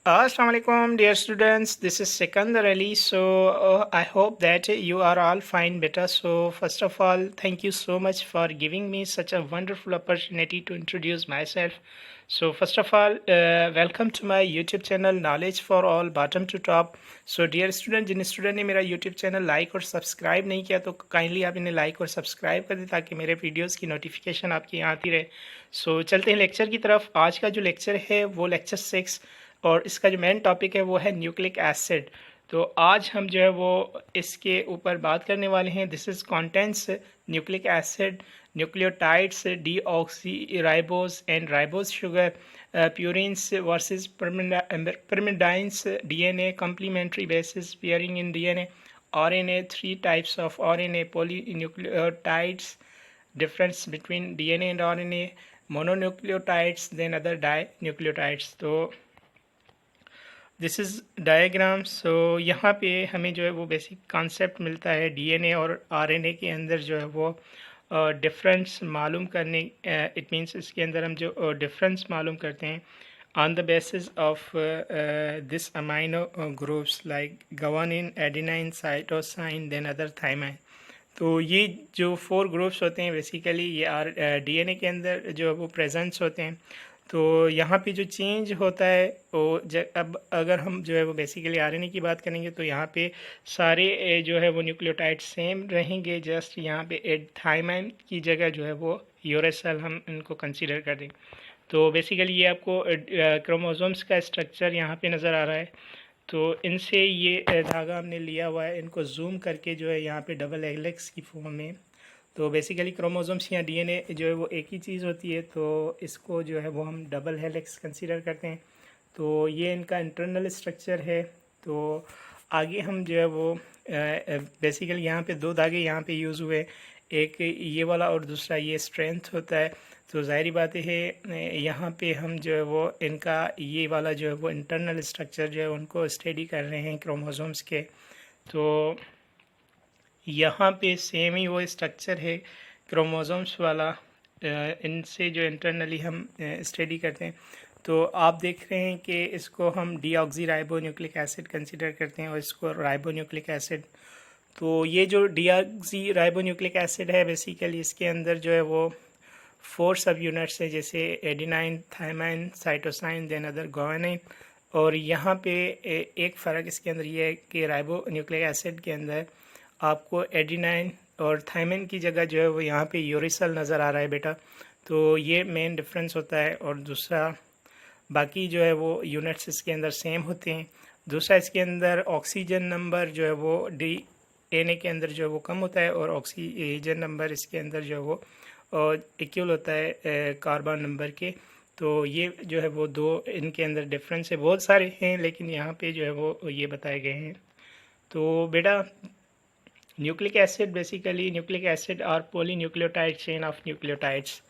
Assalamu alaikum, dear students. This is Sikandar Ali. I hope that you are all fine, beta. So, first of all, thank you so much for giving me such a wonderful opportunity to introduce myself. So, first of all, welcome to my YouTube channel, Knowledge for All, bottom to top. So, dear student, Jin student ने मेरा YouTube channel like और subscribe नहीं किया तो kindly आप इन्हें like और subscribe कर दें ताकि मेरे वीडियोस की नोटिफिकेशन आपके यहाँ आती रहे. सो चलते हैं लेक्चर की तरफ. आज का जो लेक्चर है वो लेक्चर 6 और इसका जो मेन टॉपिक है वो है न्यूक्लिक एसिड. तो आज हम जो है वो इसके ऊपर बात करने वाले हैं. This is contents nucleic acid, nucleotides, deoxyribose and ribose sugar, purines versus pyrimidines, DNA complementary bases pairing in DNA, RNA, 3 types of RNA, polynucleotides, difference between DNA and RNA, mononucleotides, then other dinucleotides. तो this is diagram. सो यहाँ पे हमें जो है वो basic concept मिलता है DNA और आरएनए के अंदर जो है वो डिफरेंस मालूम करने. इट मींस इसके अंदर हम जो डिफरेंस मालूम करते हैं on the basis of this amino groups like guanine, adenine, cytosine, then other thymine. तो ये जो 4 ग्रुप्स होते हैं बेसिकली ये डीएनए के अंदर जो है वो प्रेजेंस होते हैं. तो यहाँ पे जो चेंज होता है वो अब अगर हम जो है वो बेसिकली आरएनए की बात करेंगे तो यहाँ पे सारे जो है वो न्यूक्लियोटाइड सेम रहेंगे. जस्ट यहाँ पे थाइमाइन की जगह जो है वो यूरेसिल हम इनको कंसीडर कर दें. तो बेसिकली ये आपको क्रोमोसोम्स का स्ट्रक्चर यहाँ पे नज़र आ रहा है. तो इनसे ये धागा हमने लिया हुआ है, इनको जूम करके जो है यहाँ पे डबल हेलिक्स की फॉर्म में. तो बेसिकली क्रोमोसोम्स या डीएनए जो है वो एक ही चीज़ होती है, तो इसको जो है वो हम डबल हेलिक्स कंसीडर करते हैं. तो ये इनका इंटरनल स्ट्रक्चर है. तो आगे हम जो है वो बेसिकली यहाँ पे 2 धागे यहाँ पे यूज़ हुए, एक ये वाला और दूसरा ये स्ट्रेंथ होता है. तो ज़ाहिरी बात है यहाँ पे हम जो है वो इनका ये वाला जो है वो इंटरनल स्ट्रक्चर जो है उनको स्टडी कर रहे हैं क्रोमोसोम्स के. तो यहाँ पे सेम ही वो स्ट्रक्चर है क्रोमोसोम्स वाला, इनसे जो इंटरनली हम स्टडी करते हैं. तो आप देख रहे हैं कि इसको हम डीऑक्सीराइबोन्यूक्लिक एसिड कंसीडर करते हैं और इसको राइबोन्यूक्लिक एसिड. तो ये जो डीऑक्सीराइबोन्यूक्लिक एसिड है बेसिकली इसके अंदर जो है वो 4 सब यूनिट्स है, जैसे adenine, thymine, cytosine, then other guanine. और यहाँ पे एक फ़र्क इसके अंदर ये है कि राइबोन्यूक्लिक एसिड के अंदर आपको एडेनाइन और थाइमाइन की जगह जो है वो यहाँ पे यूरेसिल नज़र आ रहा है बेटा. तो ये मेन डिफरेंस होता है. और दूसरा बाकी जो है वो यूनिट्स इसके अंदर सेम होते हैं. दूसरा इसके अंदर ऑक्सीजन नंबर जो है वो डीएनए के अंदर जो है वो कम होता है और ऑक्सीजन नंबर इसके अंदर जो है वो इक्वल होता है कार्बन नंबर के. तो ये जो है वो 2 इनके अंदर डिफरेंस है. बहुत सारे हैं लेकिन यहाँ पे जो है वो ये बताए गए हैं. तो बेटा nucleic acid basically nucleic acid और पॉलीन्यूक्लियोटाइड चेन ऑफ न्यूक्लियोटाइड्स.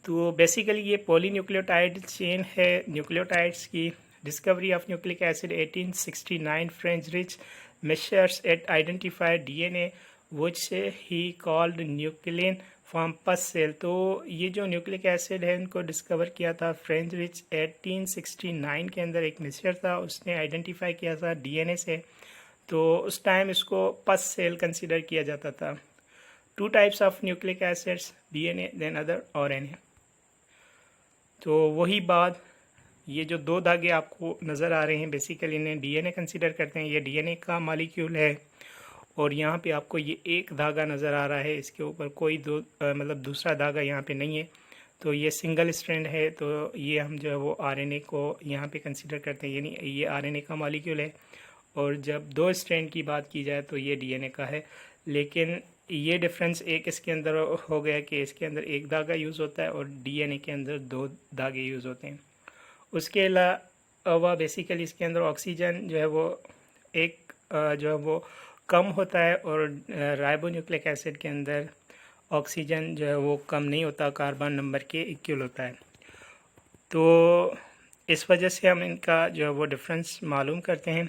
तो बेसिकली ये पॉलीन्यूक्लियोटाइड चेन है न्यूक्लियोटाइड्स की. Discovery of nucleic acid 1869, Friedrich Miescher at identified DNA which he called nuclein from pus cell. तो ये जो न्यूक्लिक एसिड है इनको डिस्कवर किया था फ्रेंच रिच 1869 के अंदर. एक मेशर था, उसने आइडेंटिफाई किया था डीएनए से. तो उस टाइम इसको पस सेल कंसीडर किया जाता था. 2 types of nucleic acids, DNA then other RNA. तो वही बात, ये जो 2 धागे आपको नज़र आ रहे हैं बेसिकली इन्हें डीएनए कंसीडर करते हैं. ये डीएनए का मॉलिक्यूल है और यहाँ पे आपको ये एक धागा नज़र आ रहा है, इसके ऊपर कोई मतलब दूसरा धागा यहाँ पे नहीं है. तो ये सिंगल स्ट्रैंड है. तो ये हम जो है वो आरएनए को यहाँ पे कंसीडर करते हैं, यानी ये आरएनए का मॉलिक्यूल है. और जब 2 स्ट्रैंड की बात की जाए तो ये डीएनए का है. लेकिन ये डिफरेंस एक इसके अंदर हो गया कि इसके अंदर एक धागा यूज़ होता है और डीएनए के अंदर 2 धागे यूज़ होते हैं. उसके अलावा बेसिकली इसके अंदर ऑक्सीजन जो है वो एक जो है वो कम होता है और राइबोन्यूक्लिक एसिड के अंदर ऑक्सीजन जो है वो कम नहीं होता, कार्बन नंबर के इक्वल होता है. तो इस वजह से हम इनका जो है वो डिफरेंस मालूम करते हैं.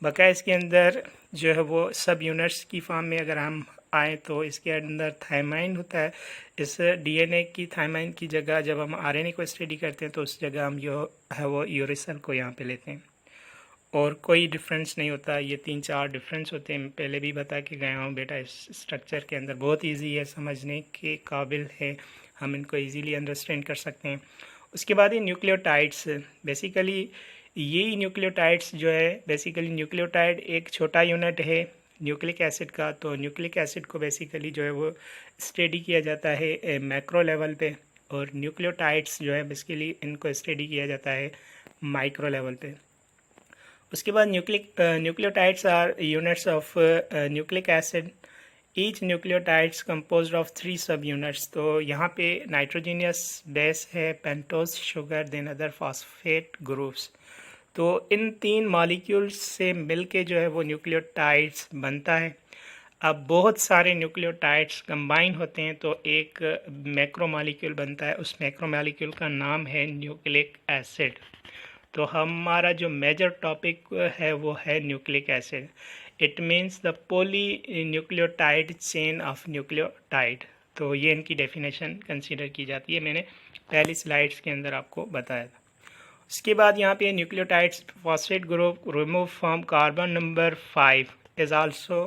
बकाया इसके अंदर जो है वो सब यूनिट्स की फॉर्म में अगर हम आए तो इसके अंदर थाइमाइन होता है. इस डीएनए की थाइमाइन की जगह जब हम आरएनए को स्टडी करते हैं तो उस जगह हम जो है वो यूरेसिल को यहाँ पे लेते हैं. और कोई डिफरेंस नहीं होता। ये 3-4 डिफरेंस होते हैं, पहले भी बता के गया हूँ बेटा। इस स्ट्रक्चर के अंदर बहुत इजी है, समझने के काबिल है, हम इनको इजीली अंडरस्टैंड कर सकते हैं। उसके बाद ये न्यूक्लियोटाइड्स, बेसिकली यही न्यूक्लियोटाइड्स जो है, बेसिकली न्यूक्लियोटाइड एक छोटा यूनिट है न्यूक्लिक एसिड का। तो न्यूक्लिक एसिड को बेसिकली जो है वो स्टडी किया जाता है मैक्रो लेवल पे, और न्यूक्लियोटाइड्स जो है बेसिकली इनको स्टडी किया जाता है माइक्रो लेवल पे। उसके बाद nucleotides are units of nucleic acid. Each nucleotides composed of 3 sub units. तो यहाँ पे नाइट्रोजीनियस बेस है, pentose sugar, then other phosphate groups. तो इन 3 मॉलिक्यूल्स से मिलके जो है वो न्यूक्लियोटाइड्स बनता है। अब बहुत सारे न्यूक्लियोटाइड्स कंबाइन होते हैं तो एक मैक्रो मॉलिक्यूल बनता है। उस मैक्रो मॉलिक्यूल का नाम है न्यूक्लिक एसिड। तो हमारा जो मेजर टॉपिक है वो है nucleic acid. It means the poly nucleotide chain of nucleotide. तो ये इनकी डेफिनेशन कंसीडर की जाती है, मैंने पहली स्लाइड्स के अंदर आपको बताया था। उसके बाद यहाँ पे nucleotides phosphate group remove from carbon number 5 is also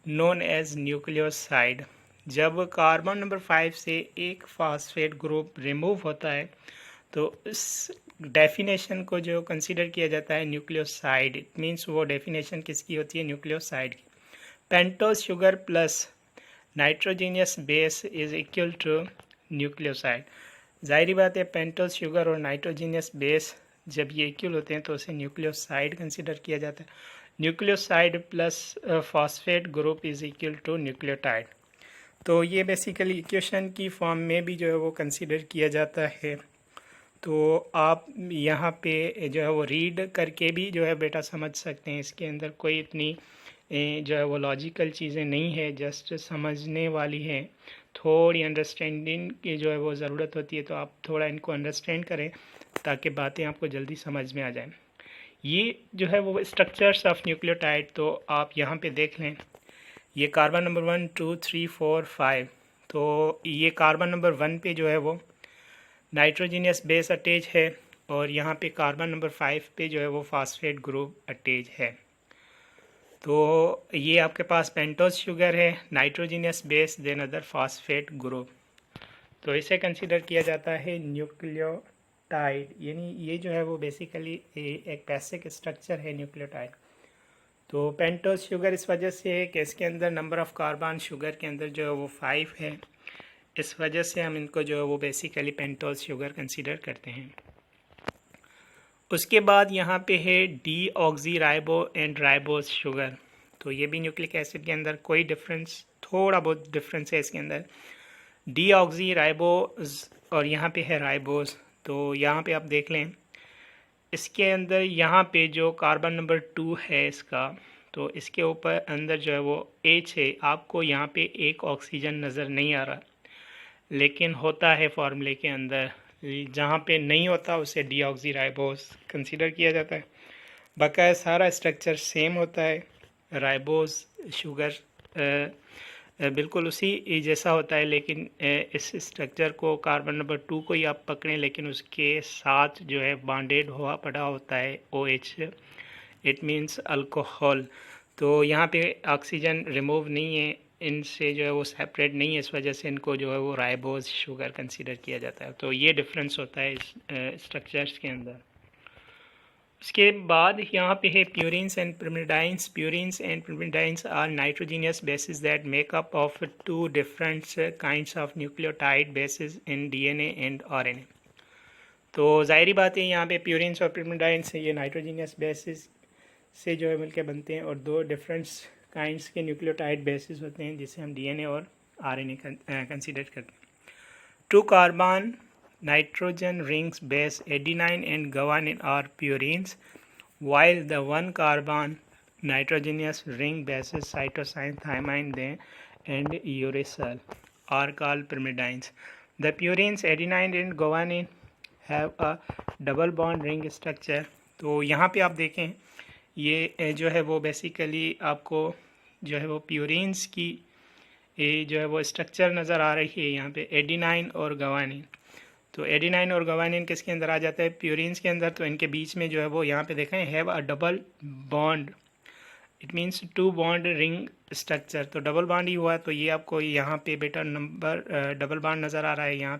known as nucleoside. जब कार्बन नंबर 5 से एक फॉस्फेट ग्रुप रिमूव होता है तो इस डेफिनेशन को जो कंसीडर किया जाता है न्यूक्लियोसाइड। इट मीन्स वो डेफिनेशन किसकी होती है, न्यूक्लियोसाइड की। Pentose sugar plus nitrogenous base is equal to nucleoside. जाहिर बात है पेंटोज शुगर और नाइट्रोजीनियस बेस जब ये इक्वल होते हैं तो उसे न्यूक्लियोसाइड कंसीडर किया जाता है। Nucleoside plus phosphate group is equal to nucleotide. तो ये बेसिकली इक्वेशन की फॉर्म में भी जो है वो कंसीडर किया जाता है। तो आप यहाँ पे जो है वो रीड करके भी जो है बेटा समझ सकते हैं। इसके अंदर कोई इतनी जो है वो लॉजिकल चीज़ें नहीं है, जस्ट समझने वाली हैं। थोड़ी अंडरस्टैंडिंग की जो है वो ज़रूरत होती है, तो आप थोड़ा इनको अंडरस्टैंड करें ताकि बातें आपको जल्दी समझ में आ जाएं। ये जो है वो स्ट्रक्चर्स ऑफ न्यूक्लियोटाइड, तो आप यहाँ पे देख लें। ये कार्बन नंबर 1 2 3 4 5। तो ये कार्बन नंबर 1 पे जो है वो नाइट्रोजीनियस बेस अटैच है, और यहाँ पे कार्बन नंबर 5 पे जो है वो फास्फेट ग्रुप अटैच है। तो ये आपके पास पेंटोज शुगर है, nitrogenous base, then other phosphate group. तो इसे कंसीडर किया जाता है न्यूक्लियोटाइड। यानी ये जो है वो बेसिकली एक बेसिक स्ट्रक्चर है न्यूक्लियोटाइड। तो पेंटोज शुगर इस वजह से है कि इसके अंदर नंबर ऑफ़ कार्बन शुगर के अंदर जो है वो 5 है, इस वजह से हम इनको जो है वो बेसिकली पेंटोज शुगर कंसीडर करते हैं। उसके बाद यहाँ पे है D oxy ribo and ribose sugar. तो ये भी न्यूक्लिक एसिड के अंदर कोई डिफरेंस, थोड़ा बहुत डिफरेंस है इसके अंदर। डी ऑक्सी राइबोज और यहाँ पे है राइबोज। तो यहाँ पे आप देख लें, इसके अंदर यहाँ पे जो कार्बन नंबर 2 है इसका, तो इसके ऊपर अंदर जो है वो H है। आपको यहाँ पे एक ऑक्सीजन नज़र नहीं आ रहा, लेकिन होता है फार्मूले के अंदर। जहाँ पे नहीं होता उसे डीऑक्सीराइबोस कंसीडर किया जाता है। बाकायदा सारा स्ट्रक्चर सेम होता है। राइबोस शुगर बिल्कुल उसी जैसा होता है, लेकिन इस स्ट्रक्चर को कार्बन नंबर 2 को ही आप पकड़ें, लेकिन उसके साथ जो है बॉन्डेड हुआ पड़ा होता है OH। It means alcohol. तो यहाँ पे ऑक्सीजन रिमूव नहीं है, इनसे जो है वो सेपरेट नहीं है, इस वजह से इनको जो है वो राइबोज शुगर कंसीडर किया जाता है। तो ये डिफरेंस होता है इस स्ट्रक्चर्स के अंदर। उसके बाद यहाँ पे है purines and pyrimidines। Purines and pyrimidines are nitrogenous bases that make up of 2 different kinds of nucleotide bases in DNA and RNA। तो ज़ाहिरी बात है यहाँ पे प्यूरिन्स और pyrimidines ये नाइट्रोजीनियस बेसिस से जो है मिलकर बनते हैं, और 2 डिफरेंट काइंड्स के न्यूक्लियोटाइड बेसिस होते हैं जिसे हम DNA और RNA कंसीडर करते हैं। 2 carbon nitrogen rings base adenine and guanine are purines, while the 1 carbon nitrogenous ring bases cytosine, thymine and uracil are called pyrimidines. The purines adenine and guanine have a double bond ring structure। तो यहाँ पे आप देखें, ये जो है वो basically आपको जो है वो प्यूरिन्स की जो है वो स्ट्रक्चर नज़र आ रही है यहाँ पे, एडिनाइन और गवानीन। तो एडिनाइन और गवानिन किसके अंदर आ जाता है? प्यूरिन्स के अंदर। तो इनके बीच में जो है वो यहाँ पे देखें have a double bond, it means two bond ring structure. तो डबल बॉन्ड ही हुआ, तो ये आपको यहाँ पे बेटा नंबर डबल बॉन्ड नज़र आ रहा है, यहाँ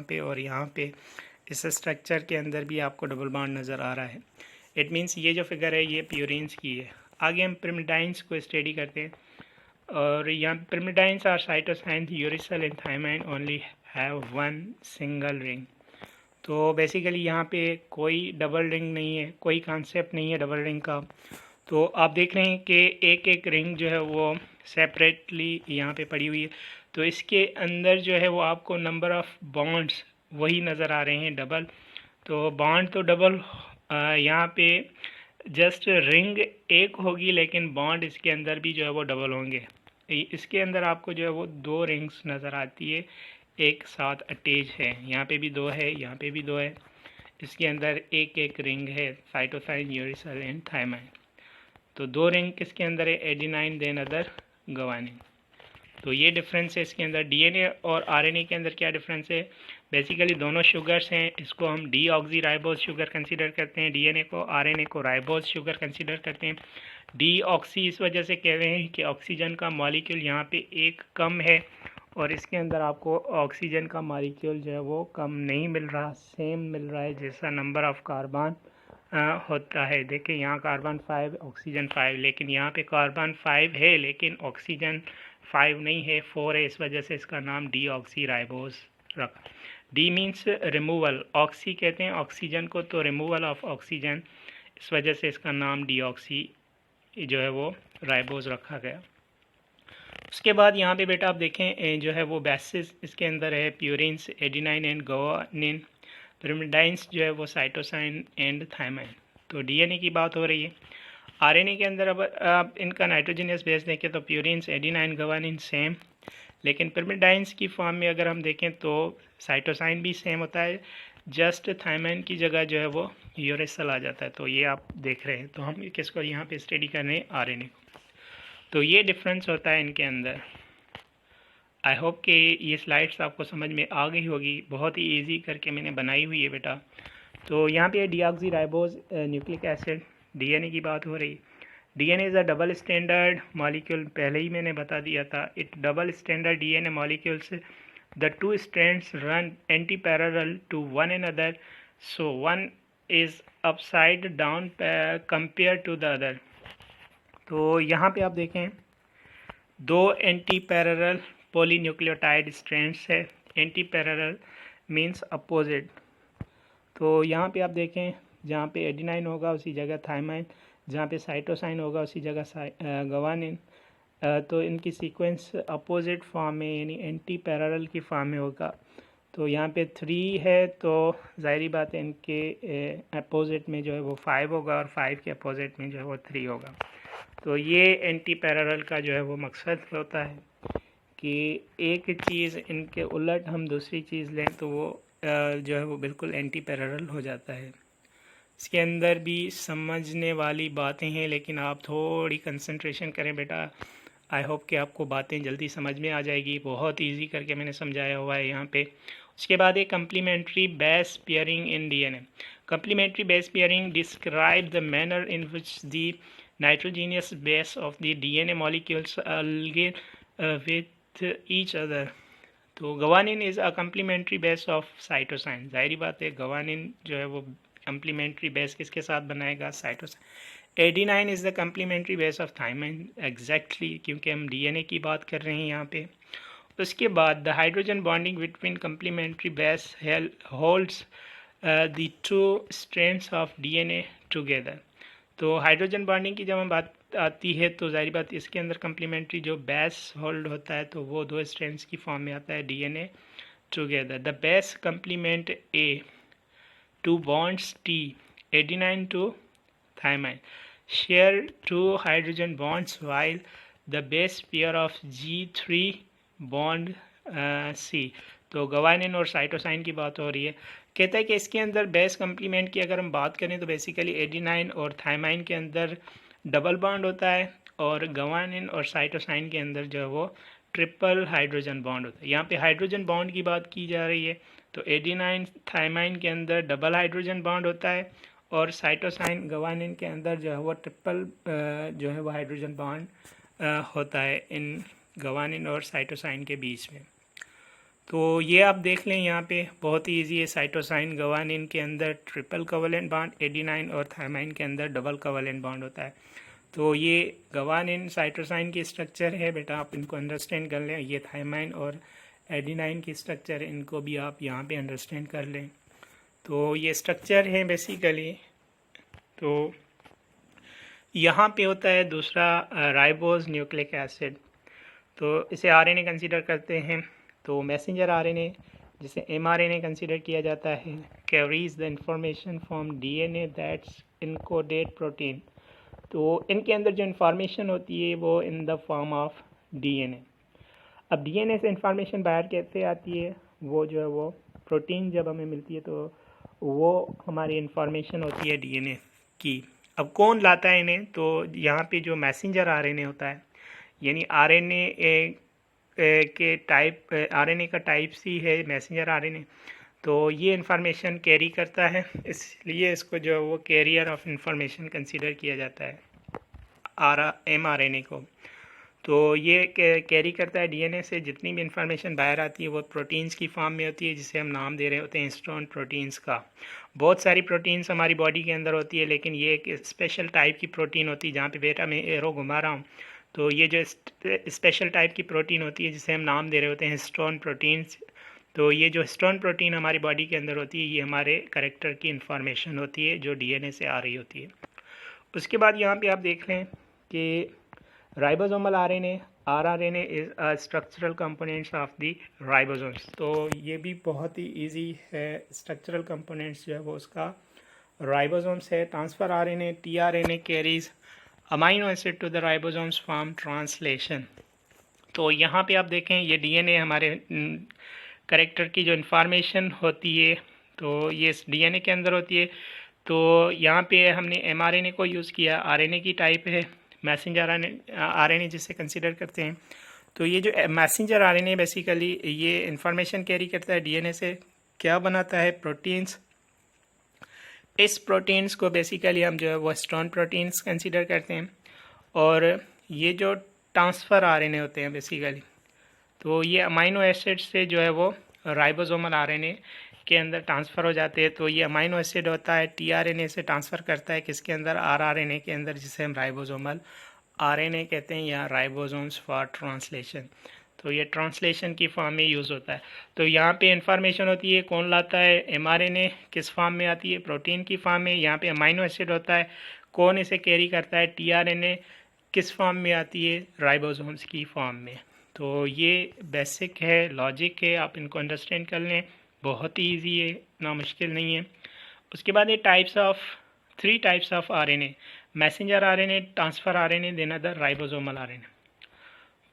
पे और यहाँ पे इस स्ट्रक्चर के अंदर भी आपको डबल बॉन्ड नज़र आ रहा है। इट मीन्स ये जो फिगर है ये प्यूरिन्स की है। आगे हम पिरिमिडाइंस को स्टडी करते हैं, और यहाँ pyrimidines are cytosine, uracil and thymine only have one single ring. तो बेसिकली यहाँ पे कोई डबल रिंग नहीं है, कोई कॉन्सेप्ट नहीं है डबल रिंग का। तो आप देख रहे हैं कि एक एक रिंग जो है वो सेपरेटली यहाँ पे पड़ी हुई है। तो इसके अंदर जो है वो आपको नंबर ऑफ़ बॉन्ड्स वही नज़र आ रहे हैं डबल। तो बॉन्ड तो डबल यहाँ पे जस्ट रिंग एक होगी, लेकिन बॉन्ड इसके अंदर भी जो है वो डबल होंगे। इसके अंदर आपको जो है वो दो रिंग्स नज़र आती है, एक साथ अटैच है, यहाँ पे भी दो है, यहाँ पे भी दो है। इसके अंदर एक एक रिंग है, साइटोसाइन, यूरिसल एंड थायमाइन। तो दो रिंग किसके अंदर है? Adenine then other guanine. तो ये डिफरेंस है इसके अंदर। डीएनए और आरएनए के अंदर क्या डिफरेंस है? बेसिकली दोनों शुगर्स हैं, इसको हम डीऑक्सी राइबोज शुगर कंसीडर करते हैं, डीएनए को, आरएनए को राइबोज शुगर कंसीडर करते हैं। डीऑक्सी इस वजह से कह रहे हैं कि ऑक्सीजन का मॉलिक्यूल यहाँ पे एक कम है, और इसके अंदर आपको ऑक्सीजन का मॉलिक्यूल जो है वो कम नहीं मिल रहा, सेम मिल रहा है जैसा नंबर ऑफ़ कार्बन होता है। देखिए यहाँ कार्बन 5, ऑक्सीजन 5, लेकिन यहाँ पे कार्बन 5 है लेकिन ऑक्सीजन 5 नहीं है, 4 है। इस वजह से इसका नाम डीऑक्सी राइबोज रखा। डी मीन्स रिमूवल, ऑक्सी कहते हैं ऑक्सीजन को, तो रिमूवल ऑफ ऑक्सीजन, इस वजह से इसका नाम डीऑक्सी जो है वो राइबोज रखा गया। उसके बाद यहाँ पे बेटा आप देखें जो है वो बेसिस इसके अंदर है प्यूरिन्स, एडिनाइन एंड गवानिन। पिरिमिडाइंस जो है वो साइटोसाइन एंड थायमाइन। तो डीएनए की बात हो रही है। आरएनए के अंदर अब आप इनका नाइट्रोजनियस बेस देखें तो प्यूरिन्स, एडिनाइन, गवानिन सेम, लेकिन पिरिमिडाइंस की फॉर्म में अगर हम देखें तो साइटोसाइन भी सेम होता है, जस्ट थायमाइन की जगह जो है वो यूरेसिल आ जाता है। तो ये आप देख रहे हैं। तो हम किसको यहाँ पे स्टडी कर रहे हैं? आरएनए को। तो ये डिफरेंस होता है इनके अंदर। आई होप कि ये स्लाइड्स आपको समझ में आ गई होगी, बहुत ही इजी करके मैंने बनाई हुई है बेटा। तो यहाँ पे deoxyribose nucleic acid, DNA की बात हो रही। DNA is a double stranded molecule, पहले ही मैंने बता दिया था। It double stranded DNA molecules, the two strands run antiparallel to one another, so one is upside down compare to the other. तो यहाँ पे आप देखें दो एंटी पैरेलल पॉलीन्यूक्लियोटाइड स्ट्रैंड्स है। Antiparallel means opposite. तो यहाँ पे आप देखें जहाँ पे एडिनाइन होगा उसी जगह थायमाइन, जहाँ पे साइटोसाइन होगा उसी जगह गवानिन। तो इनकी सीक्वेंस अपोजिट फॉर्म में यानी एंटी पैरेलल की फॉर्म में होगा। तो यहाँ पे 3 है, तो ज़ाहिरी बात है इनके अपोजिट में जो है वो 5 होगा, और 5 के अपोजिट में जो है वो 3 होगा। तो ये एंटी पैरेलल का जो है वो मकसद होता है कि एक चीज़ इनके उलट हम दूसरी चीज़ लें तो वो जो है वो बिल्कुल एंटी पैरेलल हो जाता है। इसके अंदर भी समझने वाली बातें हैं, लेकिन आप थोड़ी कंसंट्रेशन करें बेटा। आई होप कि आपको बातें जल्दी समझ में आ जाएगी, बहुत इजी करके मैंने समझाया हुआ है यहाँ पे। उसके बाद एक complementary base pairing in DNA. Complementary base pairing describe the manner in which the nitrogenous base of the DNA molecules align with each other. तो guanine is a complementary base of cytosine. ज़ाहिरी बात है गवानिन जो है वो complementary base किसके साथ बनाएगा? Cytosine. Adenine is the complementary base of thymine, exactly, क्योंकि हम डीएनए की बात कर रहे हैं यहाँ पे। उसके बाद the hydrogen bonding between complementary base holds the two strands of DNA together. तो हाइड्रोजन बॉन्डिंग की जब हम बात आती है तो ज़ाहिर बात इसके अंदर कम्प्लीमेंट्री जो बेस होल्ड होता है तो वो दो स्ट्रैंड्स की फॉर्म में आता है, DNA together. The base complement A to bonds T, adenine to thymine, share two hydrogen bonds while the base pair of G3 bond C। तो गवानिन और साइटोसाइन की बात हो रही है। कहता है कि इसके अंदर बेस कम्प्लीमेंट की अगर हम बात करें तो बेसिकली एडिनाइन और थायमाइन के अंदर डबल बॉन्ड होता है, और गवानिन और साइटोसाइन के अंदर जो है वो ट्रिपल हाइड्रोजन बॉन्ड होता है। यहाँ पे हाइड्रोजन बॉन्ड की बात की जा रही है, तो एडिनाइन थायमाइन के अंदर डबल हाइड्रोजन बॉन्ड होता है और साइटोसाइन गवानिन के अंदर जो है वो ट्रिपल जो है वो हाइड्रोजन बॉन्ड होता है इन गवानिन और साइटोसाइन के बीच में। तो ये आप देख लें यहाँ पे बहुत ही ईजी है। साइटोसाइन गवानिन के अंदर ट्रिपल कोवेलेंट बॉन्ड, एडिनाइन और थायमाइन के अंदर डबल कोवेलेंट बॉन्ड होता है। तो ये गवानिन साइटोसाइन की स्ट्रक्चर है बेटा, आप इनको अंडरस्टैंड कर लें। ये थायमाइन और एडिनाइन की स्ट्रक्चर है, इनको भी आप यहाँ पे अंडरस्टैंड कर लें। तो ये स्ट्रक्चर है बेसिकली। तो यहाँ पे होता है दूसरा राइबोज न्यूक्लिक एसिड, तो इसे आरएनए कंसीडर करते हैं। तो मैसेंजर आरएनए जिसे एमआरएनए कंसीडर किया जाता है carries the information from DNA that's encoded protein. तो इनके अंदर जो इंफॉर्मेशन होती है वो in the form of DNA. अब डीएनए से इंफॉर्मेशन बाहर कैसे आती है, वो जो है वो प्रोटीन जब हमें मिलती है तो वो हमारी इंफॉर्मेशन होती है डीएनए की। अब कौन लाता है इन्हें, तो यहाँ पे जो मैसेंजर आरएनए होता है, यानी आरएनए के टाइप, आरएनए का टाइप सी है मैसेंजर आरएनए, तो ये इंफॉर्मेशन कैरी करता है, इसलिए इसको जो है वो कैरियर ऑफ इंफॉर्मेशन कंसीडर किया जाता है एमआरएनए को। तो ये कैरी करता है डीएनए से जितनी भी इंफॉर्मेशन बाहर आती है वो प्रोटीन्स की फॉर्म में होती है, जिसे हम नाम दे रहे होते हैं हिस्टोन प्रोटीन्स का। बहुत सारी प्रोटीन्स हमारी बॉडी के अंदर होती है, लेकिन ये एक स्पेशल टाइप की प्रोटीन होती है। जहाँ पे बेटा मैं एरो घुमा रहा हूँ, तो ये जो स्पेशल टाइप की प्रोटीन होती है जिसे हम नाम दे रहे होते हैं हिस्टोन प्रोटीन्स। तो ये जो हिस्टोन प्रोटीन हमारी बॉडी के अंदर होती है, ये हमारे कैरेक्टर की इंफॉर्मेशन होती है जो डीएनए से आ रही होती है। उसके बाद यहाँ पे आप देख लें कि ribosomal RNA, rRNA is a structural components of the ribosomes. तो ये भी बहुत ही इजी है, स्ट्रक्चरल कंपोनेंट्स जो है वो उसका राइबोसोम्स है। Transfer RNA, tRNA carries amino acid to the ribosomes form translation. तो यहाँ पे आप देखें ये डीएनए हमारे कैरेक्टर की जो इन्फॉर्मेशन होती है तो ये डीएनए के अंदर होती है। तो यहाँ पे हमने एमआरएनए को यूज़ किया, आरएनए की टाइप है मैसेंजर आरएनए जिसे कंसीडर करते हैं। तो ये जो मैसेंजर आरएनए बेसिकली ये इंफॉर्मेशन कैरी करता है डीएनए से, क्या बनाता है प्रोटीन्स। इस प्रोटीन्स को बेसिकली हम जो है वो हिस्टोन प्रोटीन्स कंसीडर करते हैं। और ये जो ट्रांसफ़र आरएनए होते हैं बेसिकली, तो ये अमाइनो एसिड से जो है वो राइबोसोमल आरएनए के अंदर ट्रांसफ़र हो जाते हैं। तो ये अमाइनो एसिड होता है टीआरएनए से ट्रांसफ़र करता है किसके अंदर, आरआरएनए के अंदर, जिसे हम राइबोसोमल आरएनए कहते हैं या राइबोसोम्स फॉर ट्रांसलेशन। तो ये ट्रांसलेशन की फॉर्म में यूज़ होता है। तो यहाँ पे इंफॉर्मेशन होती है, कौन लाता है, एमआरएनए किस फॉर्म में आती है, प्रोटीन की फॉर्म में। यहाँ पे अमाइनो एसिड होता है, कौन इसे कैरी करता है, टीआरएनए किस फॉर्म में आती है, राइबोसोम्स की फॉर्म में। तो ये बेसिक है, लॉजिक है, आप इनको अंडरस्टैंड कर लें, बहुत ही ईजी है, ना मुश्किल नहीं है। उसके बाद ये types of 3 types of RNA, messenger RNA, transfer RNA, then other ribosomal RNA.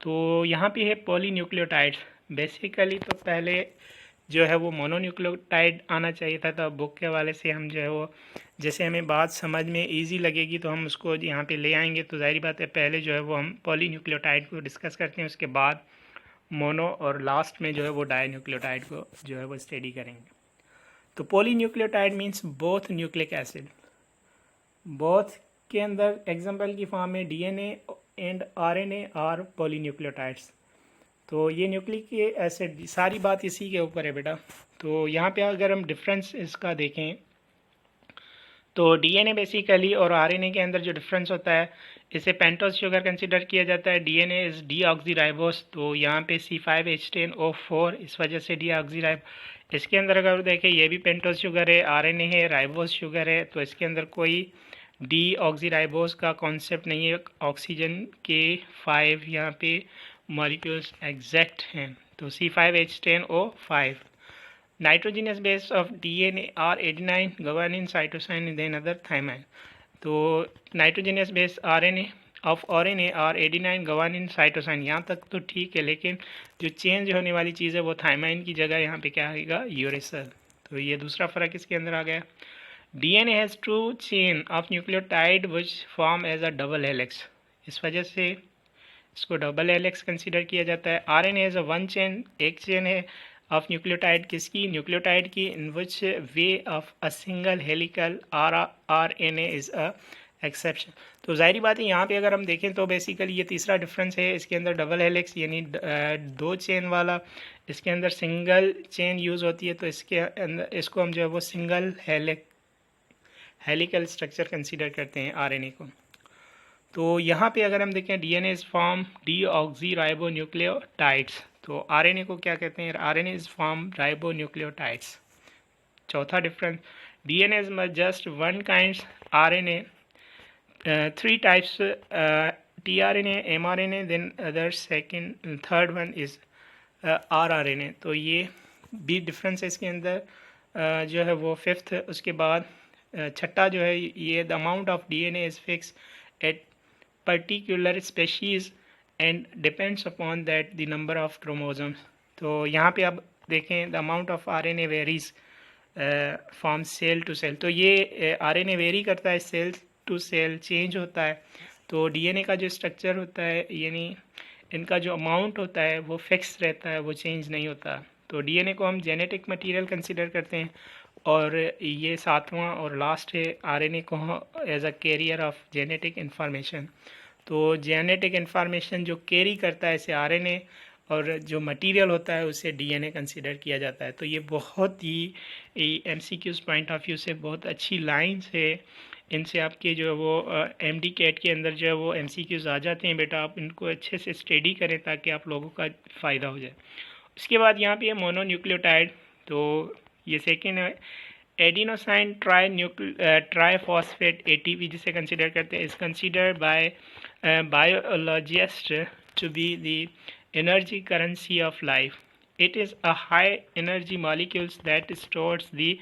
तो यहाँ पे है पॉलीन्यूक्लियोटाइड्स। बेसिकली तो पहले जो है वो मोनोन्यूक्लियोटाइड आना चाहिए था, तो बुक के हवाले से हम जो है वो जैसे हमें बात समझ में इजी लगेगी तो हम उसको यहाँ पे ले आएंगे। तो जाहिर बात है पहले जो है वो हम पॉलीन्यूक्लियोटाइड को डिस्कस करते हैं, उसके बाद मोनो, और लास्ट में जो है वो डाईन्यूक्लियोटाइड को जो है वो स्टडी करेंगे। तो polynucleotide means both nucleic acid, both के अंदर एग्जाम्पल की फॉर्म में DNA and RNA are polynucleotides. तो ये न्यूक्लिक एसिड, सारी बात इसी के ऊपर है बेटा। तो यहाँ पे अगर हम डिफरेंस इसका देखें तो डीएनए बेसिकली और आरएनए के अंदर जो डिफरेंस होता है, इसे पेंटोस शुगर कंसीडर किया जाता है। डीएनए इज डीऑक्सीराइबोस, तो यहाँ पे C5H10O4, इस वजह से डीऑक्सीराइब। इसके अंदर अगर देखें ये भी पेंटोस शुगर है, आरएनए है, राइबोस शुगर है, तो इसके अंदर कोई डीऑक्सीराइबोस का कॉन्सेप्ट नहीं है। ऑक्सीजन के 5 यहाँ पे मॉलिक्यूल्स एग्जैक्ट हैं, तो C5H10O5। Nitrogenous base of DNA are adenine, guanine, cytosine, then other thymine. तो nitrogenous base RNA of RNA are adenine, guanine, cytosine, यहाँ तक तो ठीक है, लेकिन जो चेंज होने वाली चीज़ है वो थायमाइन की जगह यहाँ पे क्या आएगा, यूरेसिल। तो ये दूसरा फ़र्क इसके अंदर आ गया। DNA has 2 chain of nucleotide which form as a double helix, इस वजह से इसको डबल हेलिक्स कंसीडर किया जाता है। आरएनए हैज़ अ 1 चेन, एक चेन है ऑफ न्यूक्लियोटाइड किसकी, न्यूक्लियोटाइड की, in which way of a single helical RNA is a exception. तो ज़ाहिर बात है यहाँ पे अगर हम देखें तो बेसिकली ये तीसरा डिफरेंस है, इसके अंदर डबल हेलिक्स यानी दो चेन वाला, इसके अंदर सिंगल चेन यूज़ होती है, तो इसके अंदर इसको हम जो है वो सिंगल हेलिकल स्ट्रक्चर कंसीडर करते हैं आरएनए को। तो यहाँ पे अगर हम देखें डीएनए इज फॉर्म डीऑक्सीराइबोन्यूक्लियोटाइड्स, तो आरएनए को क्या कहते हैं, आरएनए इज फॉर्म राइबोन्यूक्लियोटाइड्स। चौथा difference, DNA is just one kind, RNA three types, tRNA, mRNA, then other second third one is rRNA. तो ये भी डिफरेंस है इसके अंदर जो है वो फिफ्थ। उसके बाद छठा जो है ये the amount of DNA is fix eight particular species and depends upon that the number of chromosomes। तो यहाँ पे आप देखें the amount of RNA varies from cell to cell, तो ये आरएनए वेरी करता है, सेल टू सेल चेंज होता है। तो डीएनए का जो स्ट्रक्चर होता है यानी इनका जो अमाउंट होता है वो फिक्स रहता है, वो चेंज नहीं होता। तो डीएनए को हम जेनेटिक मटेरियल कंसिडर करते हैं, और ये सातवां और लास्ट है आरएनए को as a carrier of genetic information. तो जेनेटिक इन्फॉर्मेशन जो कैरी करता है इसे आरएनए, और जो मटेरियल होता है उसे डीएनए कंसिडर किया जाता है। तो ये बहुत ही एमसीक्यूज पॉइंट ऑफ व्यू से बहुत अच्छी लाइन्स है, इनसे आपके जो है वो एमडी कैट के अंदर जो है वो एमसीक्यूज आ जाते हैं। बेटा आप इनको अच्छे से स्टडी करें ताकि आप लोगों का फ़ायदा हो जाए। उसके बाद यहाँ पे है मोनोन्यूक्लियोटाइड, तो ये सेकेंड है एडिनोसाइन ट्राईफॉस्फेट एटीपी जिसे कंसिडर करते हैं, is considered by biologist to be the energy currency of life. It is a high energy molecules that stores the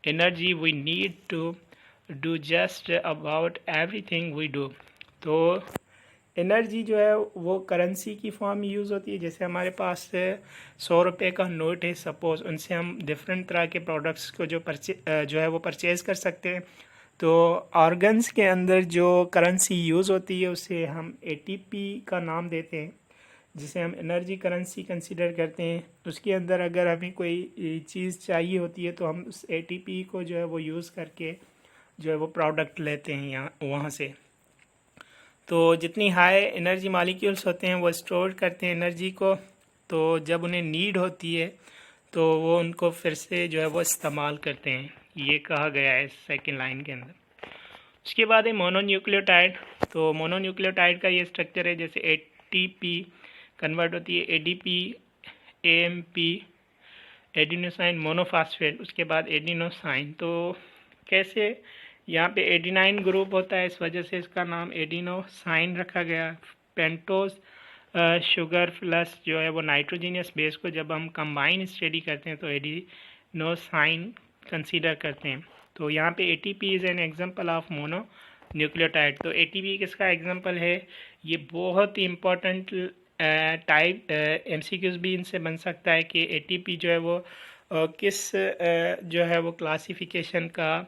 energy we need to do just about everything we do. तो energy जो है वो currency की form में use होती है। जैसे हमारे पास 100 रुपये का नोट है सपोज़, उनसे हम डिफरेंट तरह के प्रोडक्ट्स को जो है वो परचेज़ कर सकते हैं। तो ऑर्गन्स के अंदर जो करेंसी यूज़ होती है उसे हम एटीपी का नाम देते हैं, जिसे हम एनर्जी करेंसी कंसीडर करते हैं। उसके अंदर अगर हमें कोई चीज़ चाहिए होती है तो हम उस एटीपी को जो है वो यूज़ करके जो है वो प्रोडक्ट लेते हैं यहाँ वहाँ से। तो जितनी हाई एनर्जी मॉलिक्यूल्स होते हैं वो स्टोर करते हैं एनर्जी को, तो जब उन्हें नीड होती है तो वो उनको फिर से जो है वो इस्तेमाल करते हैं, ये कहा गया है सेकंड लाइन के अंदर। उसके बाद है मोनोन्यूक्लियोटाइड। तो मोनोन्यूक्लियोटाइड का ये स्ट्रक्चर है, जैसे एटीपी कन्वर्ट होती है एडीपी, एएमपी, एडिनोसाइन मोनोफॉस्फेट, उसके बाद एडिनोसाइन। तो कैसे, यहाँ पे एडिनाइन ग्रुप होता है, इस वजह से इसका नाम एडिनोसाइन रखा गया। पेंटोज शुगर प्लस जो है वो नाइट्रोजीनियस बेस को जब हम कंबाइन स्टडी करते हैं तो एडिनोसाइन कंसीडर करते हैं। तो यहाँ पे ATP is an example of mono nucleotide. तो एटीपी किसका एग्जांपल है, ये बहुत ही इम्पोर्टेंट टाइप एमसीक्यूज भी इनसे बन सकता है कि एटीपी जो है वो किस जो है वो क्लासिफिकेशन का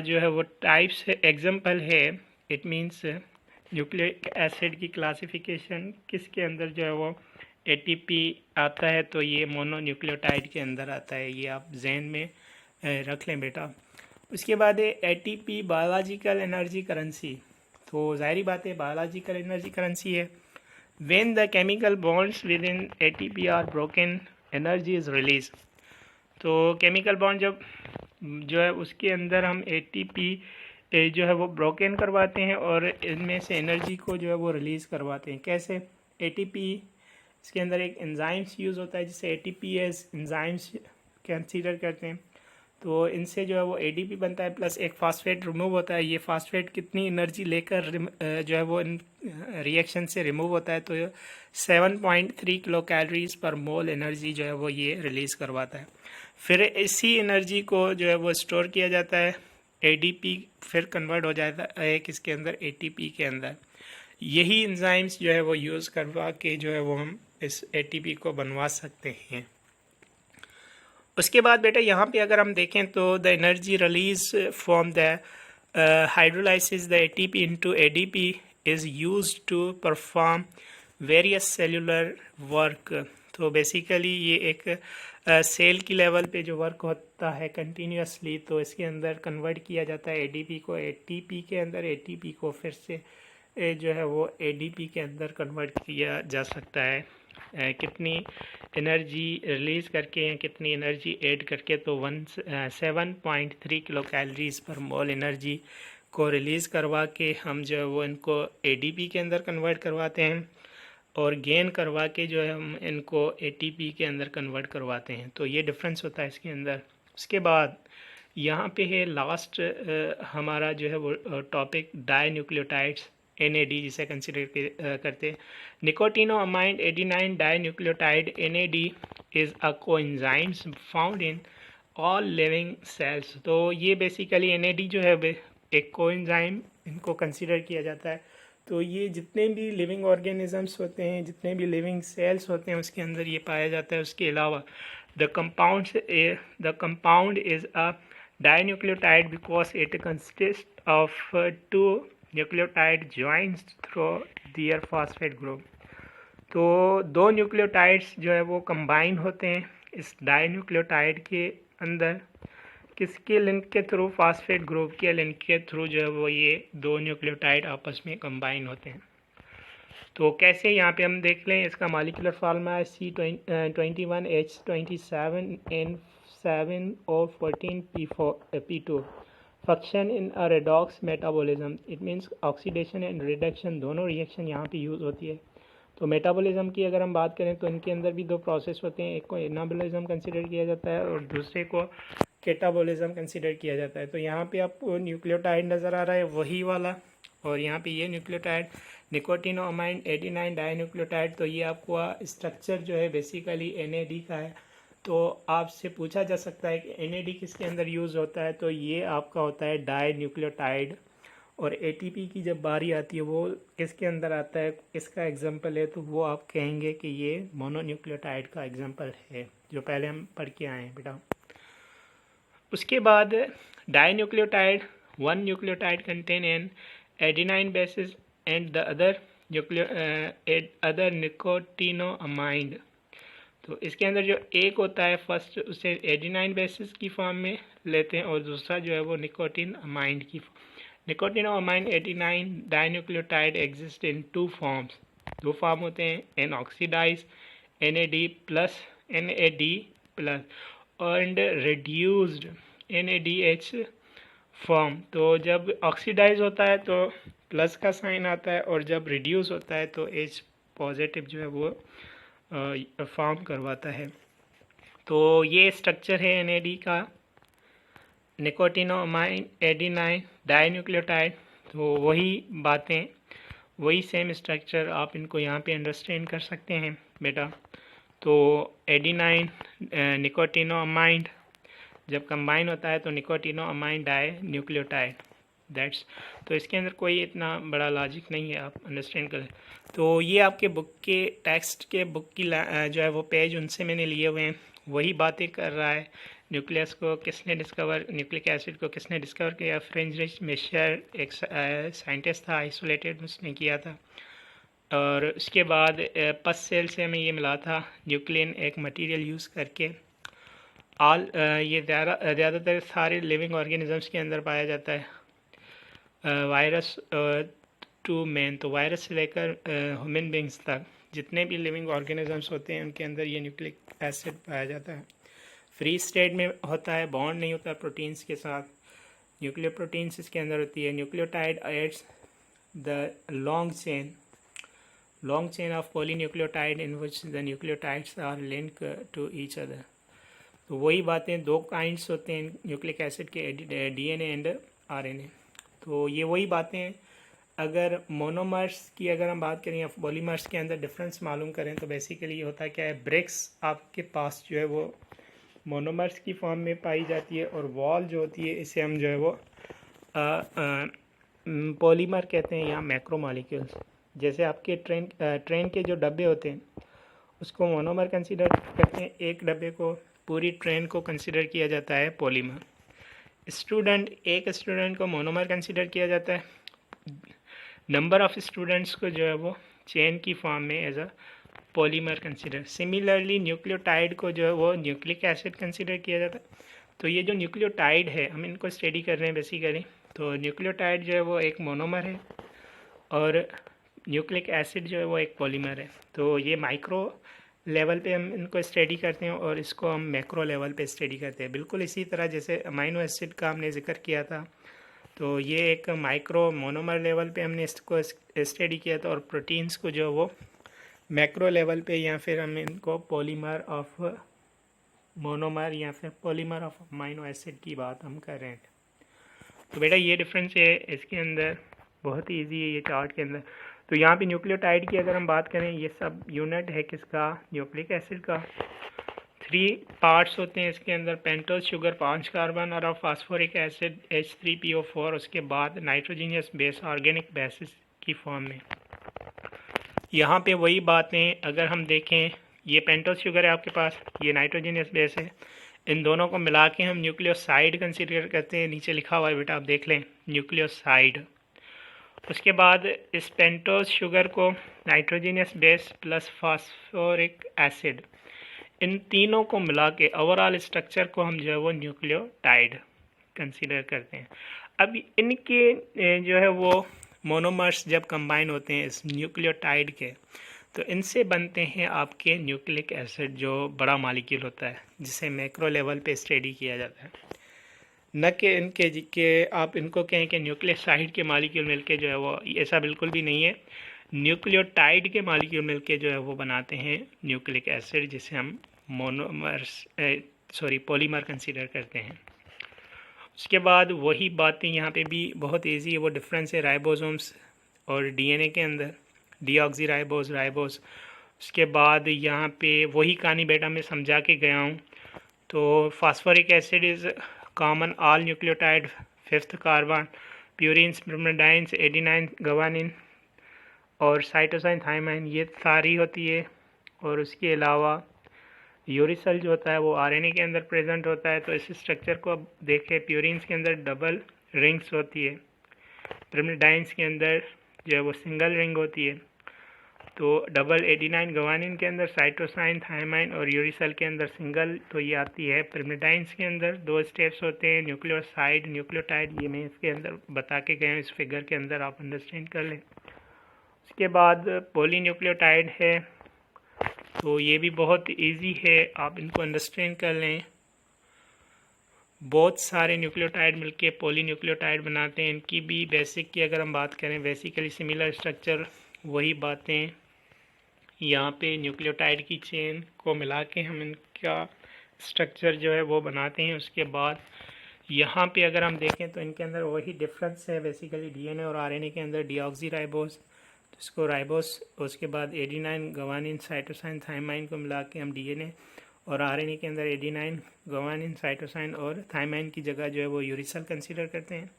जो है वो टाइप्स एग्जांपल है। इट मींस न्यूक्लिक एसिड की क्लासिफिकेशन किसके अंदर जो है वो एटीपी आता है, तो ये मोनोन्यूक्लियोटाइड के अंदर आता है। ये आप जहन में रख लें बेटा। उसके बाद है एटीपी बायोलॉजिकल एनर्जी करेंसी। तो ज़ाहिरी बात है बायोलॉजिकल एनर्जी करेंसी है। When the chemical bonds with in ATP are broken energy is release. तो केमिकल बॉन्ड जब जो है उसके अंदर हम एटीपी जो है वो ब्रोकन करवाते हैं और इनमें से एनर्जी को जो है वो रिलीज़ करवाते हैं। कैसे, एटीपी इसके अंदर एक एंजाइम्स यूज़ होता है जिसे एटीपीएस एंजाइम्स कंसीडर करते हैं। तो इनसे जो है वो एडीपी बनता है, प्लस एक फास्फेट रिमूव होता है। ये फास्फेट कितनी एनर्जी लेकर जो है वो इन रिएक्शन से रिमूव होता है, तो 7.3 किलो कैलोरीज पर मोल एनर्जी जो है वो ये रिलीज़ करवाता है। फिर इसी एनर्जी को जो है वो स्टोर किया जाता है, एडीपी फिर कन्वर्ट हो जाता है किसके अंदर, एटीपी के अंदर। यही एंजाइम्स जो है वो यूज़ करवा के जो है वो हम इस एटीपी को बनवा सकते हैं। उसके बाद बेटा यहाँ पे अगर हम देखें तो the energy release from the hydrolysis the ATP into ADP is used to perform various cellular work. तो बेसिकली ये एक सेल की लेवल पे जो वर्क होता है कंटिन्यूसली, तो इसके अंदर कन्वर्ट किया जाता है एडीपी को एटीपी के अंदर, एटीपी को फिर से जो है वो एडीपी के अंदर कन्वर्ट किया जा सकता है। कितनी एनर्जी रिलीज़ करके या कितनी एनर्जी ऐड करके, तो 7.3 किलो कैलोरीज पर मोल एनर्जी को रिलीज़ करवा के हम जो है वो इनको एडीपी के अंदर कन्वर्ट करवाते हैं, और गेन करवा के जो है हम इनको एटीपी के अंदर कन्वर्ट करवाते हैं। तो ये डिफरेंस होता है इसके अंदर। उसके बाद यहाँ पे है लास्ट हमारा जो है वो टॉपिक डाई न्यूक्लियोटाइड्स, NAD जिसे कंसिडर करते हैं। Nicotinamide adenine dinucleotide NAD is a coenzymes found in all living cells. तो ये बेसिकली NAD जो है एक कोएंजाइम इनको कंसिडर किया जाता है। तो ये जितने भी लिविंग ऑर्गेनिजम्स होते हैं, जितने भी लिविंग सेल्स होते हैं, उसके अंदर ये पाया जाता है। उसके अलावा the compound is a dinucleotide because it consist of 2 nucleotide joints through their phosphate group. तो 2 न्यूक्लियोटाइड्स जो है वो कंबाइन होते हैं इस डाइन्यूक्लियोटाइड के अंदर, किसके लिंक के थ्रू? फास्फेट ग्रुप के लिंक के थ्रू जो है वो ये 2 न्यूक्लियोटाइड आपस में कंबाइन होते हैं। तो कैसे, यहाँ पे हम देख लें, इसका मॉलिक्यूलर फार्मूला है C21H27N7O14P2। Function in a redox metabolism, it means oxidation and reduction दोनों रिएक्शन यहाँ पे यूज़ होती है। तो मेटाबॉलिज्म की अगर हम बात करें तो इनके अंदर भी 2 प्रोसेस होते हैं, एक को एनाबॉलिज्म कंसिडर किया जाता है और दूसरे को कैटाबॉलिज्म कंसिडर किया जाता है। तो यहाँ पे आपको न्यूक्लियोटाइड नज़र आ रहा है वही वाला, और यहाँ पे ये न्यूक्लियोटाइड निकोटिनोअमाइड एडिनाइन डाइन्यूक्लियोटाइड। तो ये आपको स्ट्रक्चर जो है बेसिकली NAD का है। तो आपसे पूछा जा सकता है कि NAD किसके अंदर यूज़ होता है, तो ये आपका होता है डाई न्यूक्लियोटाइड। और ATP की जब बारी आती है वो किसके अंदर आता है, किसका एग्जाम्पल है, तो वो आप कहेंगे कि ये मोनोन्यूक्लियोटाइड का एग्जाम्पल है, जो पहले हम पढ़ के आए हैं बेटा। उसके बाद dinucleotide, 1 nucleotide contain an adenine bases and the other nicotinamide. तो इसके अंदर जो एक होता है फर्स्ट, उसे एडिनाइन बेसिस की फॉर्म में लेते हैं और दूसरा जो है वो निकोटिनअमाइड की। Nicotinamide adenine dinucleotide exist in 2 forms. 2 form होते हैं, an oxidize NAD plus and reduced NADH form. तो जब ऑक्सीडाइज होता है तो प्लस का साइन आता है, और जब रिड्यूस होता है तो H पॉजिटिव जो है वो फॉर्म करवाता है। तो ये स्ट्रक्चर है NAD का, निकोटिनोअमाइड एडिनाइन डाइन्यूक्लियोटाइड। तो वही बातें, वही सेम स्ट्रक्चर, आप इनको यहाँ पे अंडरस्टैंड कर सकते हैं बेटा। तो एडिनाइन निकोटिनोअमाइड जब कंबाइन होता है तो निकोटिनोअमाइड डाई न्यूक्लियोटाइड, दैट्स। तो इसके अंदर कोई इतना बड़ा लॉजिक नहीं है, आप अंडरस्टैंड करें। तो ये आपके बुक के टेक्स्ट के बुक की जो है वो पेज उनसे मैंने लिए हुए हैं, वही बातें कर रहा है। न्यूक्लियस को किसने डिस्कवर, न्यूक्लिक एसिड को किसने डिस्कवर किया? फ्रेडरिक मिशर एक साइंटिस्ट था, आइसोलेटेड उसने किया था। और उसके बाद पस सेल से हमें ये मिला था न्यूक्लियन एक मटेरियल यूज़ करके। ये ज़्यादातर सारे लिविंग ऑर्गेनिजम्स के अंदर पाया जाता है, वायरस टू मैन। तो वायरस से लेकर ह्यूमन बींग्स तक जितने भी लिविंग ऑर्गेनिजम्स होते हैं उनके अंदर ये न्यूक्लिक एसिड पाया जाता है। फ्री स्टेट में होता है, बॉन्ड नहीं होता प्रोटीन्स के साथ। न्यूक्लियो प्रोटीन्स इसके अंदर होती है। Nucleotide adds the long chain of polynucleotide in which the nucleotides are linked to each other। तो वही बातें, 2 काइंड्स होते हैं न्यूक्लिक एसिड के, DNA एंड RNA। तो ये वही बातें, अगर मोनोमर्स की अगर हम बात करें या पॉलीमर्स के अंदर डिफरेंस मालूम करें तो बेसिकली ये होता है क्या है, ब्रिक्स आपके पास जो है वो मोनोमर्स की फॉर्म में पाई जाती है, और वॉल जो होती है इसे हम जो है वो पॉलीमर कहते हैं या मैक्रोमॉलिक्यूल्स। जैसे आपके ट्रेन के जो डब्बे होते हैं उसको मोनोमर कंसीडर करते हैं, एक डब्बे को, पूरी ट्रेन को कंसीडर किया जाता है पॉलीमर। एक स्टूडेंट को मोनोमर कंसीडर किया जाता है, नंबर ऑफ़ स्टूडेंट्स को जो है वो चेन की फॉर्म में as a polymer consider. Similarly nucleotide को जो है वो न्यूक्लिक एसिड कंसिडर किया जाता है। तो ये जो न्यूक्लियोटाइड है हम इनको स्टडी कर रहे हैं बेसिकली। तो न्यूक्लियोटाइड जो है वो एक मोनोमर है और न्यूक्लिक एसिड जो है वो एक पॉलीमर है। तो ये माइक्रो लेवल पे हम इनको स्टडी करते हैं और इसको हम मैक्रो लेवल पे स्टडी करते हैं। बिल्कुल इसी तरह जैसे अमाइनो एसिड का हमने जिक्र किया था, तो ये एक माइक्रो मोनोमर लेवल पे हमने इसको स्टडी किया था, और प्रोटीन्स को जो वो मैक्रो लेवल पे, या फिर हम इनको पॉलीमर ऑफ मोनोमर या फिर पॉलीमर ऑफ अमाइनो एसिड की बात हम कर रहे हैं। तो बेटा ये डिफरेंस है इसके अंदर, बहुत ही ईजी है ये चार्ट के अंदर। तो यहाँ पे न्यूक्लियोटाइड की अगर हम बात करें, ये सब यूनिट है किसका, न्यूक्लिक एसिड का। 3 पार्ट्स होते हैं इसके अंदर, पेंटोज शुगर 5 कार्बन और फास्फोरिक एसिड H3PO4, उसके बाद नाइट्रोजीनियस बेस ऑर्गेनिक बेसिस की फॉर्म में। यहाँ पे वही बातें अगर हम देखें, ये पेंटोज शुगर है आपके पास, ये नाइट्रोजीनियस बेस है, इन दोनों को मिला के हम न्यूक्लियोसाइड कंसिडर करते हैं। नीचे लिखा हुआ है बेटा, आप देख लें, न्यूक्लियोसाइड। उसके बाद इस पेंटोज शुगर को nitrogenous base plus phosphoric acid, इन तीनों को मिला के ओवरऑल स्ट्रक्चर को हम जो है वो न्यूक्लियोटाइड कंसीडर करते हैं। अब इनके जो है वो मोनोमर्स जब कंबाइन होते हैं इस न्यूक्लियोटाइड के, तो इनसे बनते हैं आपके न्यूक्लिक एसिड, जो बड़ा मालिक्यूल होता है जिसे मैक्रो लेवल पे स्टडी किया जाता है। न कि इनके आप इनको कहें कि न्यूक्लियोसाइड के मालिक्यूल मिलके जो है वो, ऐसा बिल्कुल भी नहीं है। न्यूक्लियोटाइड के मालिक्यूल मिलके जो है वो बनाते हैं न्यूक्लिक एसिड, जिसे हम पॉलीमर कंसीडर करते हैं। उसके बाद वही बातें यहाँ पे भी बहुत इजी है, वो डिफरेंस है राइबोसोम्स और डीएनए के अंदर, डीऑक्सीराइबोस, राइबोस। उसके बाद यहाँ पे वही कहानी बेटा मैं समझा के गया हूँ। तो phosphoric acid is common all nucleotide 5th carbon, purine, spermidines, adenine, guanine और साइटोसाइन, थाइमाइन, ये सारी होती है। और उसके अलावा यूरिसल जो होता है वो आरएनए के अंदर प्रेजेंट होता है। तो इस स्ट्रक्चर को अब देखें, प्यूरिन्स के अंदर डबल रिंग्स होती है, स्पर्मिडाइंस के अंदर जो है वो सिंगल रिंग होती है। तो डबल एडिनाइन, गवानिन के अंदर साइटोसाइन, थाइमाइन और यूरिसल के अंदर सिंगल, तो ये आती है। पिरिमिडाइंस के अंदर 2 स्टेप्स होते हैं, न्यूक्लियोसाइड, न्यूक्लियोटाइड, ये मैं इसके अंदर बता के गए हूँ, इस फिगर के अंदर आप अंडरस्टैंड कर लें। उसके बाद पॉलीन्यूक्लियोटाइड है, तो ये भी बहुत इजी है, आप इनको अंडरस्टैंड कर लें। बहुत सारे न्यूक्लियोटाइड मिलके पॉलीन्यूक्लियोटाइड बनाते हैं। इनकी भी बेसिक की अगर हम बात करें, बेसिकली सिमिलर स्ट्रक्चर, वही बातें यहाँ पे न्यूक्लियोटाइड की चेन को मिला के हम इनका स्ट्रक्चर जो है वो बनाते हैं। उसके बाद यहाँ पे अगर हम देखें तो इनके अंदर वही डिफरेंस है, बेसिकली डीएनए और आरएनए के अंदर डीऑक्सीराइबोस, तो इसको राइबोस, उसके बाद एडिनाइन, गवानिन, साइटोसाइन, थाइमाइन को मिला के हम डीएनए और आरएनए के अंदर एडिनाइन, गवानिन, साइटोसाइन और थाइमाइन की जगह जो है वो यूरिसल कंसीडर करते हैं।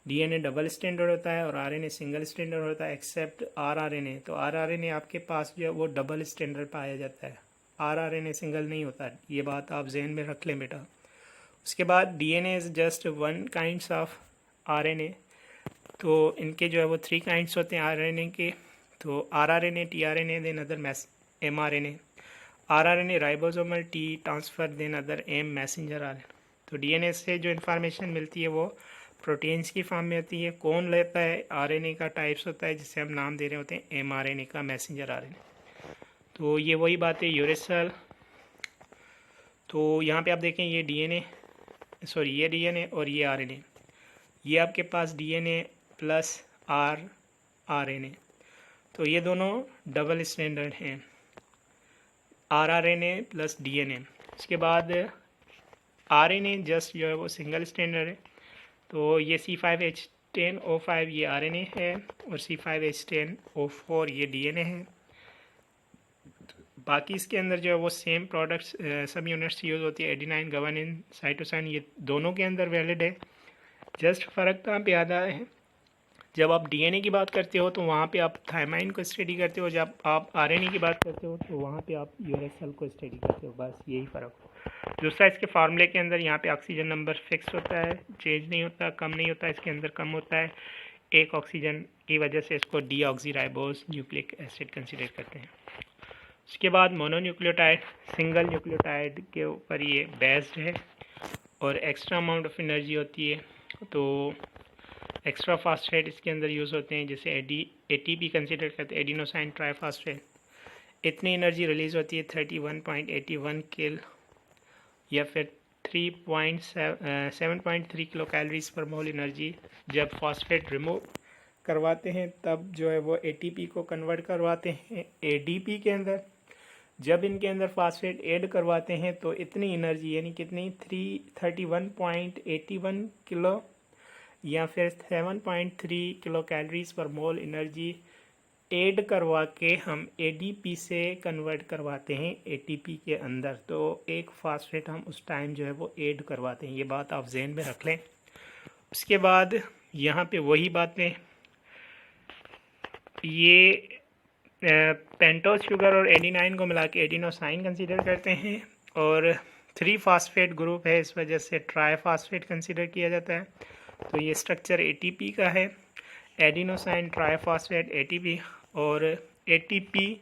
डीएनए डबल स्टैंडर्ड होता है और आरएनए सिंगल स्टैंडर्ड होता है, एक्सेप्ट आरआरएनए। तो आरआरएनए आपके पास जो है वो डबल स्टैंडर्ड पाया जाता है, आरआरएनए सिंगल नहीं होता, ये बात आप जहन में रख लें बेटा। उसके बाद DNA is just 1 kinds of RNA, तो इनके जो है वो 3 काइंड्स होते हैं आरएनए के। तो rRNA, tRNA, then other mRNA. RRNA ribosomal T transfer, then other M messenger RNA. तो डीएनए से जो इन्फॉर्मेशन मिलती है वो प्रोटीन्स की फॉर्म में होती है। कौन लेता है, आरएनए का टाइप्स होता है जिसे हम नाम दे रहे होते हैं एमआरएनए का, मैसेंजर आरएनए। तो ये वही बात है, यूरिसल। तो यहाँ पे आप देखें, ये ये डीएनए और ये आरएनए, ये आपके पास डीएनए प्लस आरएनए, तो ये दोनों डबल स्टैंडर्ड हैं, आरआरएनए प्लस डीएनए। उसके बाद आरएनए जस्ट जो है वो सिंगल स्टैंडर्ड है। तो ये C5H10O5 ये आरएनए है और C5H10O4 ये डीएनए है। बाकी इसके अंदर जो है वो सेम प्रोडक्ट्स सब यूनिट्स यूज़ होती है, एडिनाइन, गवानिन, साइटोसाइन, ये दोनों के अंदर वैलिड है। जस्ट फ़र्क कहाँ पे आता है, जब आप डीएनए की बात करते हो तो वहाँ पे आप थाइमाइन को स्टडी करते हो, जब आप आरएनए की बात करते हो तो वहाँ पे आप यूरेसल को स्टडी करते हो, बस यही फ़र्क हो। दूसरा, इसके फार्मूले के अंदर यहाँ पे ऑक्सीजन नंबर फिक्स होता है, चेंज नहीं होता, कम नहीं होता, इसके अंदर कम होता है। एक ऑक्सीजन की वजह से इसको डीऑक्सीराइबोस न्यूक्लिक एसिड कंसीडर करते हैं। उसके बाद मोनोन्यूक्लियोटाइड, सिंगल न्यूक्लियोटाइड के ऊपर ये बेस्ड है और एक्स्ट्रा अमाउंट ऑफ एनर्जी होती है। तो एक्स्ट्रा फास्फेट इसके अंदर यूज़ होते हैं, जैसे ATP कंसीडर करते हैं, एडिनोसाइन ट्राईफॉस्फेट। इतनी एनर्जी रिलीज़ होती है 31.81 किल या फिर 7.3 किलो कैलोरीज पर मोल एनर्जी जब फास्फेट रिमूव करवाते हैं, तब जो है वो ATP को कन्वर्ट करवाते हैं ADP के अंदर। जब इनके अंदर फास्फेट ऐड करवाते हैं तो इतनी एनर्जी यानी कितनी 31.81 किलो या फिर 7.3 किलो कैलोरीज पर मोल एनर्जी ऐड करवा के हम ADP से कन्वर्ट करवाते हैं ATP के अंदर। तो एक फास्फेट हम उस टाइम जो है वो ऐड करवाते हैं, ये बात आप जहन में रख लें। उसके बाद यहाँ पे वही बातें, ये पेंटोज शुगर और एडिनाइन को मिला के एडिनोसाइन कंसीडर करते हैं और 3 फास्फेट ग्रुप है, इस वजह से ट्राईफास्फेट कंसीडर किया जाता है। तो ये स्ट्रक्चर ATP का है, एडिनोसाइन ट्राईफास्फेट ATP। और ATP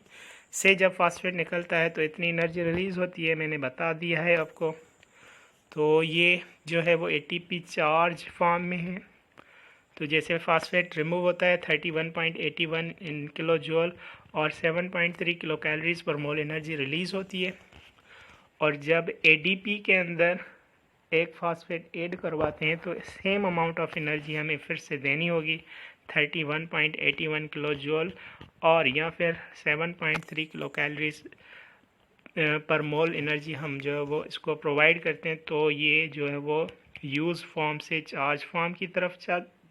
से जब फास्फेट निकलता है तो इतनी एनर्जी रिलीज़ होती है, मैंने बता दिया है आपको। तो ये जो है वो ATP चार्ज फॉर्म में है। तो जैसे फास्फेट रिमूव होता है 31.81 इन किलो जूल और 7.3 किलो कैलोरीज पर मोल एनर्जी रिलीज़ होती है। और जब ADP के अंदर एक फास्फेट ऐड करवाते हैं तो सेम अमाउंट ऑफ एनर्जी हमें फिर से देनी होगी 31.81 किलो जूल और या फिर 7.3 किलो कैलोरीज पर मोल एनर्जी हम जो है वो इसको प्रोवाइड करते हैं। तो ये जो है वो यूज़ फॉर्म से चार्ज फॉर्म की तरफ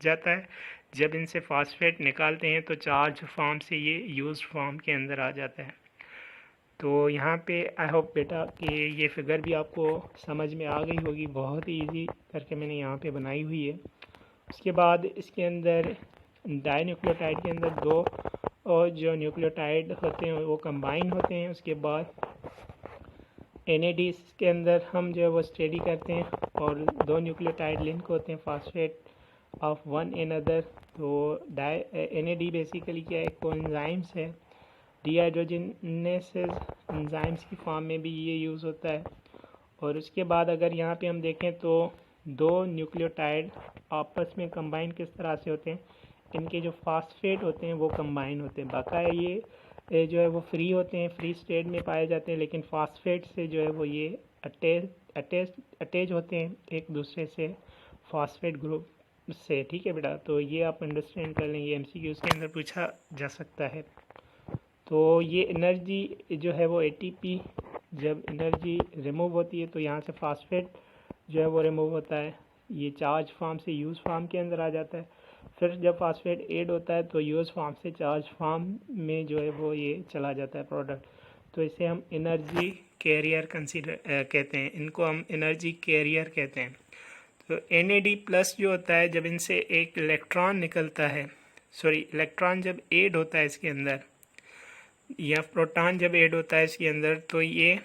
जाता है। जब इनसे फास्फेट निकालते हैं तो चार्ज फॉर्म से ये यूज़ फॉर्म के अंदर आ जाता है। तो यहाँ पे आई होप बेटा कि ये फिगर भी आपको समझ में आ गई होगी, बहुत ही ईजी करके मैंने यहाँ पे बनाई हुई है। उसके बाद इसके अंदर डाई न्यूक्लियोटाइड के अंदर 2 और जो न्यूक्लियोटाइड होते हैं वो कंबाइन होते हैं। उसके बाद NAD के अंदर हम जो है वो स्टडी करते हैं और 2 न्यूक्लियोटाइड लिंक होते हैं फास्फेट ऑफ वन अनदर। तो NAD बेसिकली क्या है, कोएंजाइम्स है, डिहाइड्रोजनेसेस एंजाइम्स की फॉर्म में भी ये यूज़ होता है। और उसके बाद अगर यहाँ पे हम देखें तो 2 न्यूक्लियोटाइड आपस में कंबाइन किस तरह से होते हैं, इनके जो फास्फेट होते हैं वो कंबाइन होते हैं। बाकाया ये जो है वो फ्री होते हैं, फ्री स्टेट में पाए जाते हैं, लेकिन फास्फेट से जो है वो ये अटैच होते हैं एक दूसरे से फास्फेट ग्रुप से। ठीक है बेटा, तो ये आप अंडरस्टैंड कर लें, ये MCQs के अंदर पूछा जा सकता है। तो ये एनर्जी जो है वो ATP जब एनर्जी रिमूव होती है तो यहाँ से फास्फेट जो है वो रिमूव होता है, ये चार्ज फॉर्म से यूज़ फॉर्म के अंदर आ जाता है। फिर जब फास्फेट ऐड होता है तो यूज़ फॉर्म से चार्ज फॉर्म में जो है वो ये चला जाता है प्रोडक्ट। तो इसे हम एनर्जी कैरियर कंसीडर कहते हैं, इनको हम एनर्जी कैरियर कहते हैं। तो NAD प्लस जो होता है, जब इनसे एक इलेक्ट्रॉन निकलता है, इलेक्ट्रॉन जब ऐड होता है इसके अंदर या प्रोटॉन जब ऐड होता है इसके अंदर, तो ये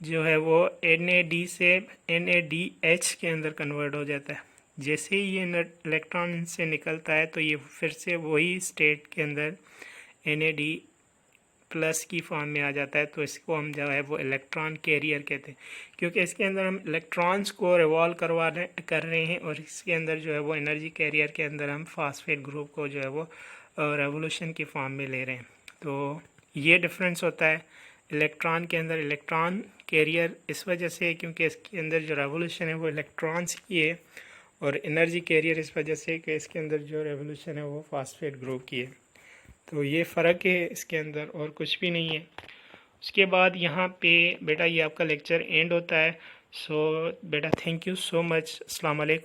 जो है वो NAD से NADH के अंदर कन्वर्ट हो जाता है। जैसे ही ये इलेक्ट्रॉन से निकलता है तो ये फिर से वही स्टेट के अंदर NAD प्लस की फॉर्म में आ जाता है। तो इसको हम जो है वो इलेक्ट्रॉन कैरियर कहते हैं, क्योंकि इसके अंदर हम इलेक्ट्रॉन्स को रिवॉल्व कर रहे हैं और इसके अंदर जो है वो एनर्जी कैरियर के अंदर हम फास्फेट ग्रुप को जो है वो रेवोल्यूशन की फॉर्म में ले रहे हैं। तो ये डिफरेंस होता है इलेक्ट्रॉन के अंदर इलेक्ट्रॉन कैरियर इस वजह से, क्योंकि इसके अंदर जो रेवोल्यूशन है वो इलेक्ट्रॉन्स की है, और एनर्जी कैरियर इस वजह से कि इसके अंदर जो रेवोल्यूशन है वो फास्फेट ग्रुप की है। तो ये फ़र्क है इसके अंदर, और कुछ भी नहीं है। उसके बाद यहाँ पे बेटा ये आपका लेक्चर एंड होता है। सो बेटा थैंक यू सो मच। अस्सलाम वालेकुम।